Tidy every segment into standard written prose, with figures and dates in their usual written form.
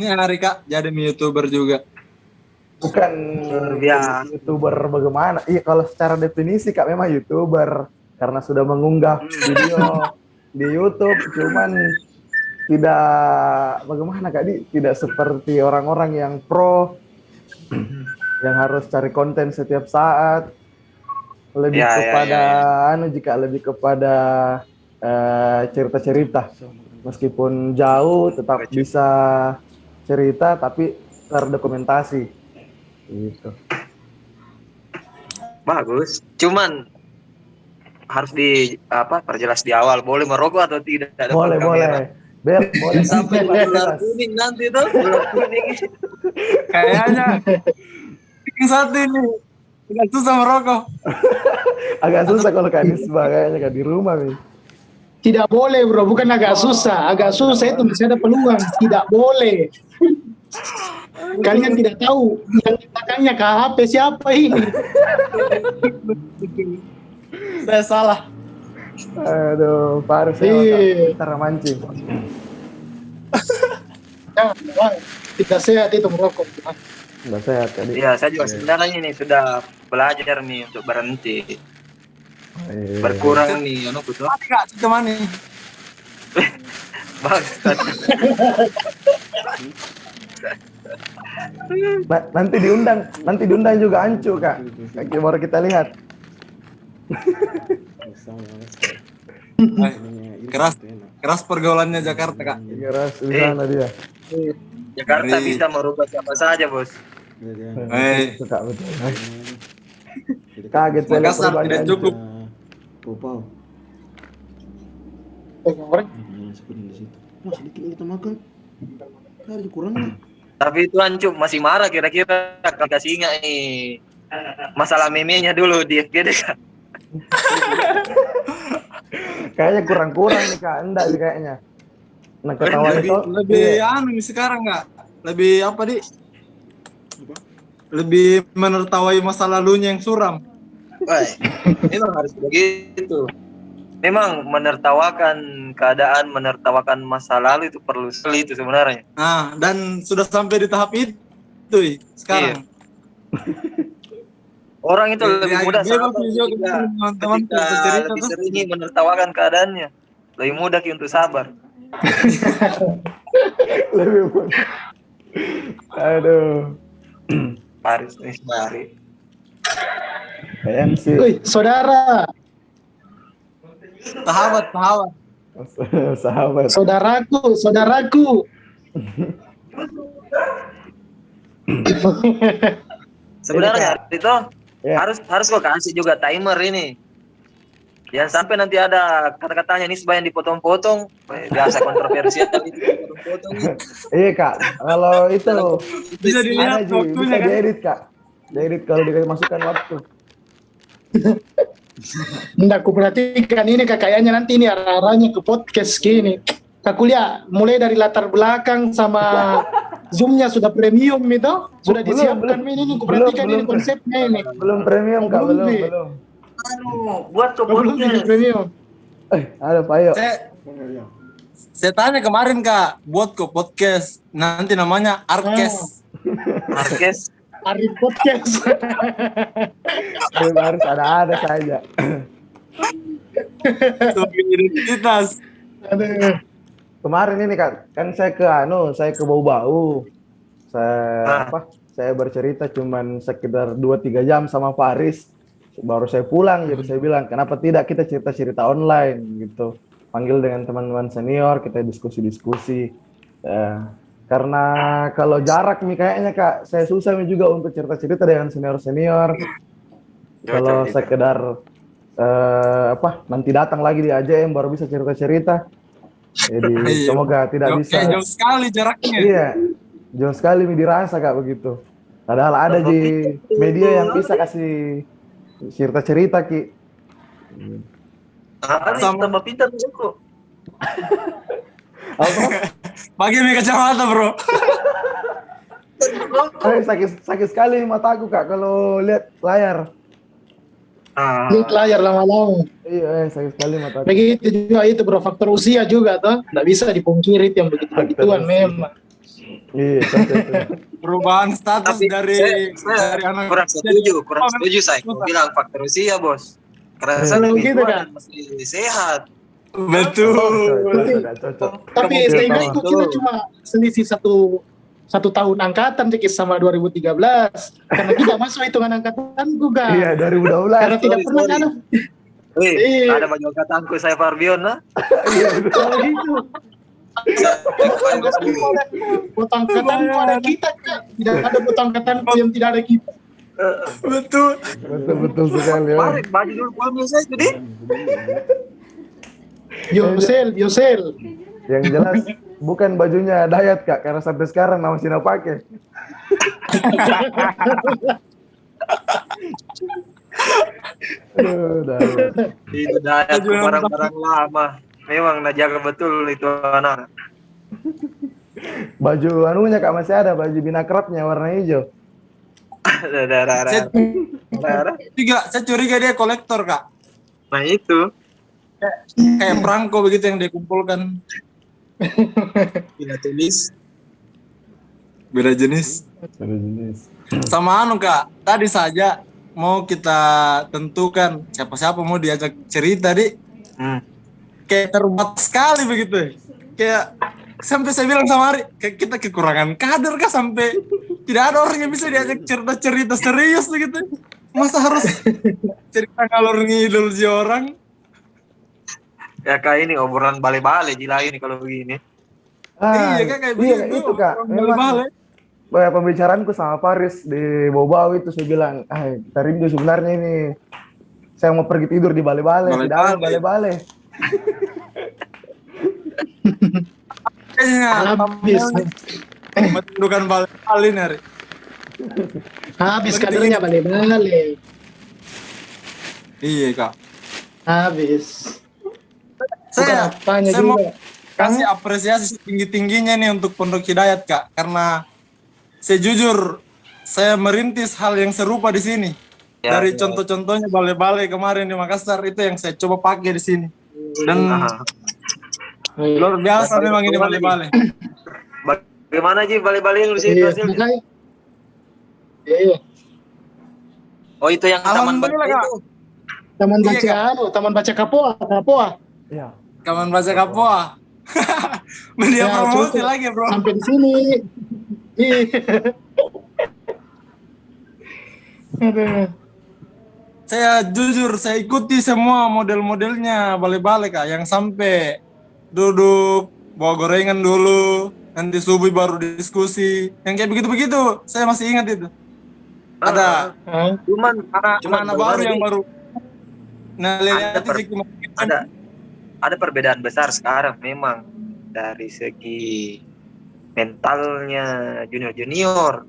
Ini hari Kak jadi YouTuber juga. Bukan Ya. YouTuber bagaimana? Iya, kalau secara definisi Kak memang YouTuber karena sudah mengunggah video di YouTube, cuman tidak bagaimana Kak tidak seperti orang-orang yang pro yang harus cari konten setiap saat. Lebih kepada lebih kepada cerita-cerita. Meskipun jauh tetap bisa cerita tapi terdokumentasi. Gitu. Bagus. Cuman harus perjelas di awal boleh merokok atau tidak. Boleh. Boleh sampai ular kuning nanti tuh. Ular kuning. Kayaknya yang satu ini agak susah merokok. Agak susah kalau Kak Nisba kayaknya Kak di rumah nih. Tidak boleh bro, bukan agak susah itu masih ada peluang. Tidak boleh. Kalian tidak tahu yang belakangnya ke HP siapa ini. Saya salah. Aduh, Faris cara mancing. Jangan, tidak sehat itu merokok. Nggak sehat tadi. Iya, saya juga sebenarnya ini sudah belajar nih untuk berhenti. Berkurang nih, betul. Kak, kemana? Bagus. Nanti diundang juga Ancu Kak. Baru kita lihat. Keras pergaulannya Jakarta Kak. Keras di sana dia. Jakarta bisa merubah siapa saja bos. Suka betul. Kaget saya Makassar tidak cukup. Popau. Sedikit kita makan. Ada kurangnya. Tapi itu Ancu masih marah kira-kira kalau kasih ingat nih masalah meme-nya dulu di FGD kan. Kayaknya kurang nih Kak, enggak sih kayaknya. Nah, ketawa itu lebih sekarang Kak. Lebih apa di? Lebih menertawai masa lalunya yang suram. Wah, memang harus begitu. Memang menertawakan keadaan, menertawakan masa lalu itu perlu sekali itu sebenarnya. Nah, dan sudah sampai di tahap itu sekarang. Iya. Orang itu lebih mudah teman-teman lebih sering menertawakan keadaannya. Lebih mudah untuk sabar. Lebih mudah. Aduh. Paris nih, mari. Kayaknya sih. Wih, saudara. Sahabat. Saudaraku. Sebenarnya itu harus kok kasih juga timer ini. Jangan sampai nanti ada kata-katanya ini sebanyak dipotong-potong. Biasa kontroversial itu potong-potong. Iya Kak, kalau itu bisa dilihat bisa diedit Kak. Diedit kalau dimasukkan waktu. Nggak aku perhatikan ini kayaknya nanti ini arahnya ke podcast gini. Aku lihat mulai dari latar belakang sama zoomnya sudah premium itu, sudah disiapkan ini kuperhatikan ini konsepnya ini. Belum premium Kak, belum. Buat Belum premium. Ada Pak Yo. Saya tanya kemarin Kak, buat ke podcast nanti namanya Arkes. Arif podcast. Harus ada saja. Sebagai identitas. Aduh. Kemarin ini kan saya ke Bau-Bau. Saya bercerita cuman sekitar 2-3 jam sama Faris. Baru saya pulang, jadi saya bilang, kenapa tidak kita cerita-cerita online gitu. Panggil dengan teman-teman senior, kita diskusi-diskusi. Karena kalau jarak nih kayaknya Kak, saya susah nih juga untuk cerita-cerita dengan senior-senior. Kalau sekedar nanti datang lagi di AJM baru bisa cerita-cerita. Jadi semoga tidak bisa. Jauh sekali jaraknya. Iya, jauh sekali dirasa Kak begitu. Padahal ada di media yang bisa kasih cerita-cerita Ki. Tambah pintar kok. Apa? Pakai mie kacamata, bro. Sakit sekali mataku, Kak, kalau lihat layar. Lihat layar lama-lama. Iya, sakit sekali mataku. Begitu juga itu, bro, faktor usia juga, toh. Nggak bisa dipungkiri yang begitu-begituan memang. Iya, cocok. Perubahan status Tapi dari saya anak kurang setuju saya. Kau bilang faktor usia, Bos. Karena saya Kalau lebih gitu, tua Kak. dan masih sehat. Betul. Cocok. Tapi Oke, seingat tahu. itu kita cuma selisih satu tahun angkatan Cekis sama 2013 karena tidak masuk hitungan angkatan juga. Iya, 2012. Karena tidak Sorry, pernah sorry. ada. Wih, Iya. ada baju angkatanku saya Farbion lah. Kalau gitu. Foto angkatanku ada kita, Kak. Tidak ada foto angkatanku yang tidak ada kita. Betul. Betul sekali. Ya. Kemarin baju dulu pulang saya itu deh. Yosel. Yang jelas bukan bajunya Dayat, Kak, karena sampai sekarang masih nak pakai. Aduh, Dayat. Itu daya barang-barang lama. Memang najaga betul itu anak. Baju anunya, Kak, masih ada baju binakrapnya warna hijau. Saya curiga dia kolektor, Kak. Nah itu. Kayak perangko begitu yang dia kumpulkan. Tidak tulis. Beda jenis. Sama anu, Kak, tadi saja mau kita tentukan siapa-siapa mau diajak cerita, Di. Kayak terbatas sekali begitu. Kayak sampai saya bilang sama Ari, kayak kita kekurangan kader kah sampai tidak ada orang yang bisa diajak cerita-cerita serius begitu. Masa harus cerita ngalor ngidul si orang? Ya kayak ini obrolan bale-bale gila ini kalau begini. Iya, Kak, kayak iya, begitu. itu, Kak. Memang pembicaraanku sama Paris di Bobau itu saya bilang, kita rindu sebenarnya ini. Saya mau pergi tidur di bale-bale, tidak ada bale-bale. Habis. Bukan bale-bale nih, Ari. Habis kadernya balik-balik. Iya, Kak. Habis. Saya Apanya mau juga. kasih apresiasi setinggi-tingginya nih untuk Pondok Hidayat, Kak, karena sejujur saya merintis hal yang serupa di sini. Dari contoh-contohnya bale-bale kemarin di Makassar itu yang saya coba pakai di sini. Dan luar biasa memang ini bale-bale. Bagaimana Ji bale-bale yang di situ hasilnya? Iya. Oh itu yang taman baca Alhamdulillah, itu. Taman Iya, baca Kak. taman baca Kapoa. Iya. Kaman baca Kapoa. Media Ya, promosi cukup. lagi, Bro. Sampai di sini. Iya. Aduh. Saya jujur saya ikuti semua model-modelnya bale-bale, Kak, yang sampai duduk bawa gorengan dulu, nanti subuh baru diskusi. Yang kayak begitu-begitu, saya masih ingat itu. Ada Cuman anak baru yang baru. Nah, lihat ada perbedaan besar sekarang memang dari segi mentalnya junior.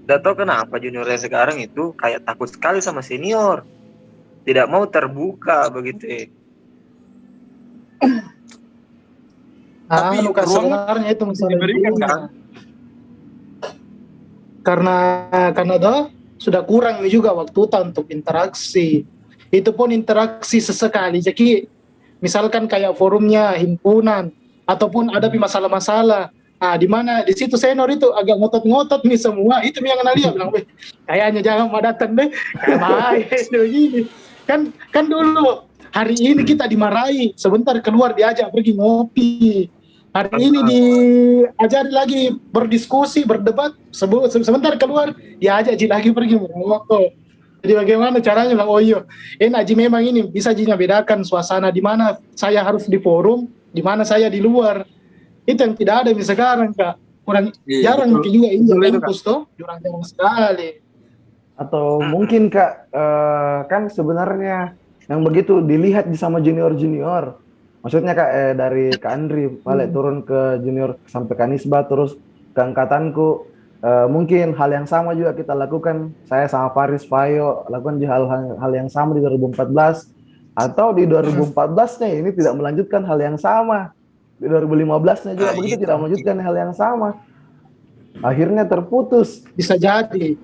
Tidak tahu kenapa juniornya sekarang itu kayak takut sekali sama senior, tidak mau terbuka begitu. Tapi sebenarnya itu masalah diberikan, itu. kan? Karena sudah kurang nih juga waktu untuk interaksi. Itu pun interaksi sesekali. Jadi misalkan kayak forumnya himpunan ataupun ada masalah-masalah. Nah, di mana di situ senior itu agak ngotot-ngotot nih semua. Itu yang Analia bilang, kayaknya jangan mau datang deh. Bahaya begini. Kan dulu hari ini kita dimarahi, sebentar keluar diajak pergi ngopi. Hari ini diajari lagi berdiskusi, berdebat, sebentar keluar diajak lagi pergi merokok. Jadi bagaimana caranya bilang, enak Ji memang ini bisa Jinya bedakan suasana di mana saya harus di forum, di mana saya di luar. Itu yang tidak ada di sekarang, Kak. Kurang jarang mungkin juga ini kampus tuh, jarang sekali. Atau mungkin, Kak, kan sebenarnya yang begitu dilihat sama junior. Maksudnya, Kak, dari Kak Andri balik turun ke junior sampai ke Nisbah terus ke angkatanku. Mungkin hal yang sama juga kita lakukan. Saya sama Faris Fayo lakukan hal yang sama di 2014 atau di 2014-nya ini tidak melanjutkan hal yang sama. Di 2015-nya juga begitu, tidak melanjutkan hal yang sama. Akhirnya terputus. Bisa jadi.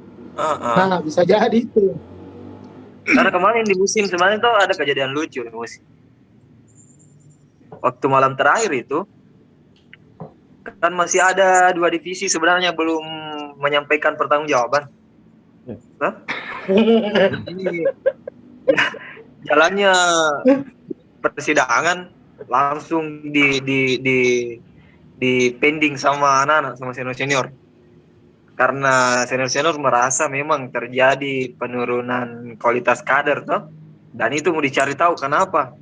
Bisa jadi itu. Karena kemarin di musim kemarin tuh ada kejadian lucu di musim. Waktu malam terakhir itu kan masih ada 2 divisi sebenarnya belum menyampaikan pertanggungjawaban. Hah? Ini jalannya persidangan langsung di pending sama anak-anak, sama senior-senior. Karena senior-senior merasa memang terjadi penurunan kualitas kader toh. Dan itu mau dicari tahu kenapa.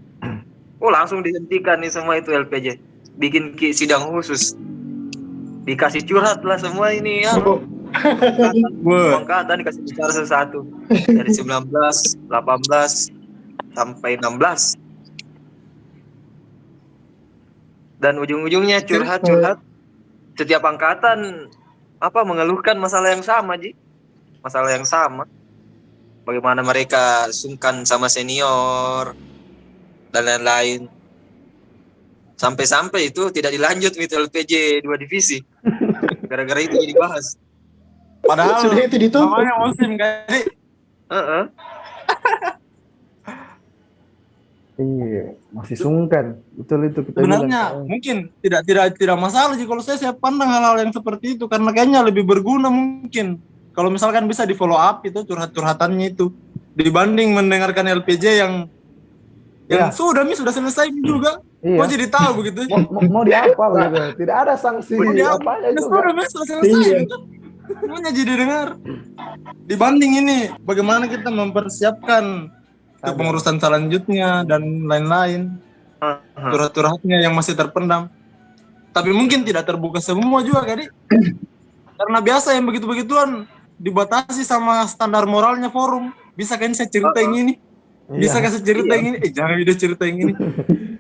Oh, langsung dihentikan nih semua itu LPJ. Bikin sidang khusus. Dikasih curhat lah semua ini ya. Angkatan dikasih bicara satu-satu. Dari 19, 18 sampai 16. Dan ujung-ujungnya curhat-curhat. Setiap angkatan mengeluhkan masalah yang sama, Ji. Masalah yang sama. Bagaimana mereka sungkan sama senior dan lain-lain. Sampai-sampai itu tidak dilanjut gitu LPJ 2 divisi. Gara-gara itu dibahas. Padahal sudah itu ditutup. namanya musim kali. Iya, masih sungkan. Betul itu kita Sebenarnya bilang. mungkin tidak masalah sih kalau saya pandang hal-hal yang seperti itu karena kayaknya lebih berguna mungkin kalau misalkan bisa di follow up itu curhat-curhatannya itu dibanding mendengarkan LPJ yang sudah selesai juga. Mau jadi tahu begitu. Mau diapa begitu? Tidak ada sanksi apanya juga. Sudah selesai gitu. Semuanya jadi dengar. Dibanding ini bagaimana kita mempersiapkan kepengurusan selanjutnya dan lain-lain. Curhat-curhatnya yang masih terpendam. Tapi mungkin tidak terbuka semua juga kali. Karena biasa yang begitu-begituan dibatasi sama standar moralnya forum. Bisa kan saya cerita yang ini? Bisa kan saya cerita yang ini? Jangan video cerita yang ini.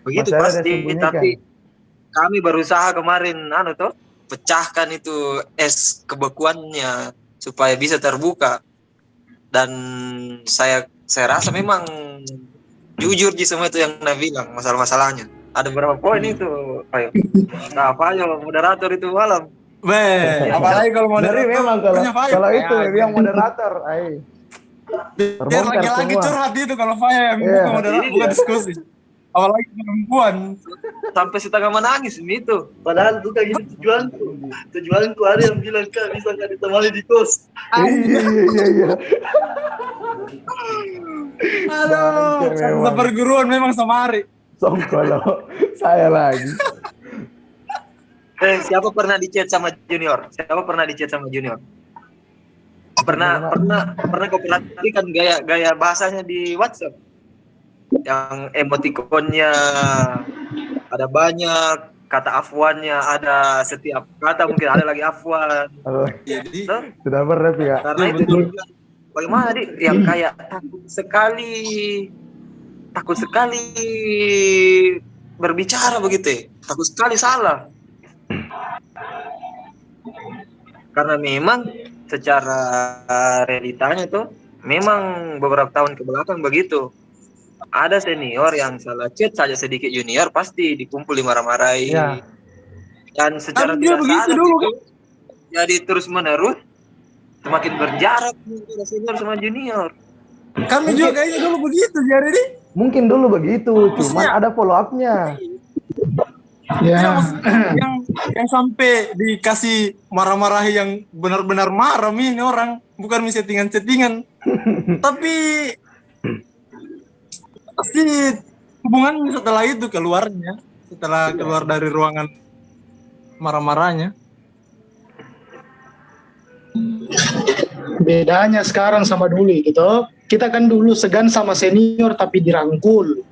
Begitu pasti, tapi kami berusaha kemarin pecahkan itu es kebekuannya supaya bisa terbuka. Dan saya rasa memang jujur di semua itu yang Anda bilang masalah-masalahnya. Ada beberapa poin itu. Ayo. Moderator itu malam. Apalagi kalau moderator memang kalau itu yang moderator, biar lagi-lagi curhat itu kalau Faya yang bukan moderator, bukan diskusi. Apalagi perempuan. Sampai setengah menangis itu. Padahal bukan gitu tujuanku ada yang bilang Kak bisa nggak ditemani di kos. Iya. Halo, perguruan memang sama Ari. Kalau saya lagi. Siapa pernah di-chat sama junior? Pernah kau perhatikan gaya bahasanya di WhatsApp? Yang emotikonnya ada banyak, kata afwannya ada setiap kata mungkin ada lagi afwan. Jadi sudah pernah ya. Karena itu bagaimana yang kayak takut sekali berbicara begitu, takut sekali salah. Karena memang secara realitanya tuh memang beberapa tahun ke belakang begitu. Ada senior yang salah chat saja sedikit junior pasti dikumpul dimarah-marahi. Ya. Dan secara tidak sadar jadi terus menerus semakin berjarak antara senior sama junior. Kami juga kayaknya dulu begitu jadi nih. Mungkin dulu begitu, cuman ada follow up-nya. Yang sampai dikasih marah-marahi yang benar-benar marah nih orang, bukan settingan-settingan. Tapi pasti hubungan setelah itu keluarnya, setelah keluar dari ruangan marah-marahnya. Bedanya sekarang sama dulu gitu. Kita kan dulu segan sama senior tapi dirangkul.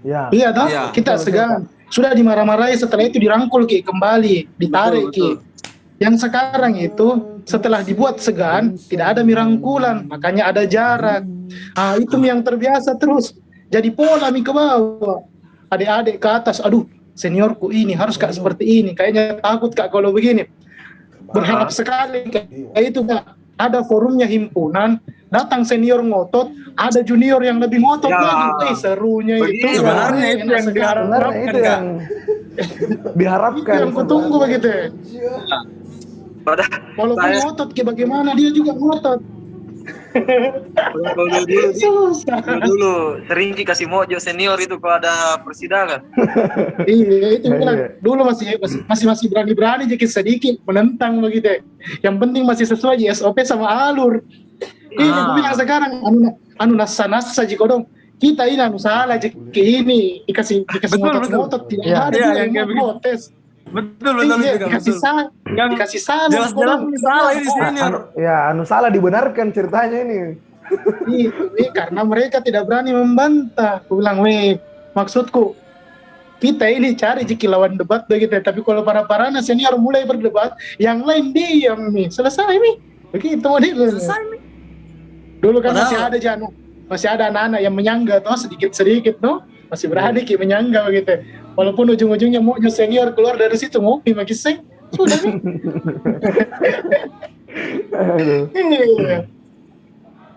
Iya toh? Ya. Kita segan. Sudah dimarah-marahi setelah itu dirangkul kembali, ditarik Yang sekarang itu setelah dibuat segan tidak ada mirangkulan, makanya ada jarak. Itu yang terbiasa terus. Jadi pola ke bawah. Adik-adik ke atas, aduh seniorku ini harus Kak seperti ini. Kayaknya takut Kak kalau begini. Berharap sekali kayak itu Kak. Ada forumnya himpunan, datang senior ngotot, ada junior yang lebih ngotot lagi. Serunya itu. Sebenarnya itu yang diharapkan. Diharapkan. Yang kutunggu begitu. Walaupun ngotot, bagaimana dia juga ngotot. Susah. Dulu sering kasih mojo senior itu kalau ada persidangan. Iya itu bilang dulu masih berani jadi sedikit menentang begitu. Yang penting masih sesuai SOP sama alur. Ini aku bilang sekarang anu nasa jika dong kita ini anu salah jika ini dikasih ngotot tidak ada yang protes. Betul dikasih salah jelas-jelas salah ini senior. Anu salah dibenarkan ceritanya ini. Ini karena mereka tidak berani membantah. Aku bilang, maksudku kita ini cari jiki lawan debat begitu. Tapi kalau para senior mulai berdebat, yang lain diam nih. Selesai nih. Begitu model. Selesai nih. Dulu kan masih ada anak-anak yang menyangga tuh sedikit-sedikit tuh. Masih berani menyangga begitu. Walaupun ujung-ujungnya mau senior keluar dari situ ngopi makin sudah nih.